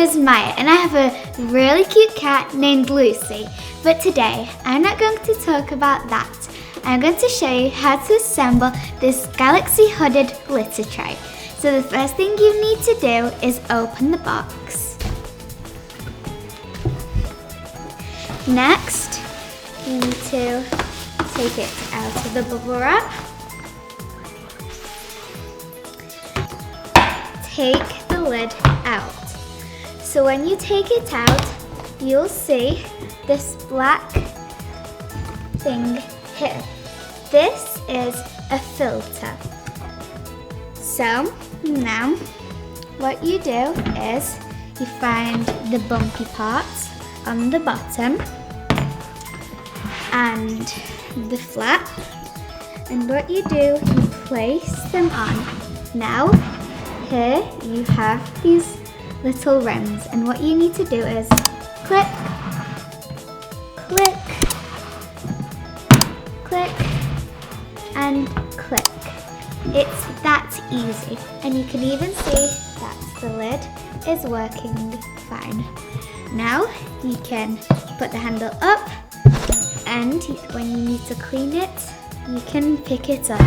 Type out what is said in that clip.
is Maya and I have a really cute cat named Lucy. But today, I'm not going to talk about that. I'm going to show you how to assemble this Galaxy hooded litter tray. So the first thing you need to do is open the box. Next, you need to take it out of the bubble wrap. Take the lid out. So when you take it out, you'll see this black thing here. This is a filter. So now what you do is you find the bumpy parts on the bottom and the flap, and what you do, you place them on. Now here you have these little rims, and what you need to do is click, click, click, and click. It's that easy, and you can even see that the lid is working fine. Now you can put the handle up, and when you need to clean it, you can pick it up.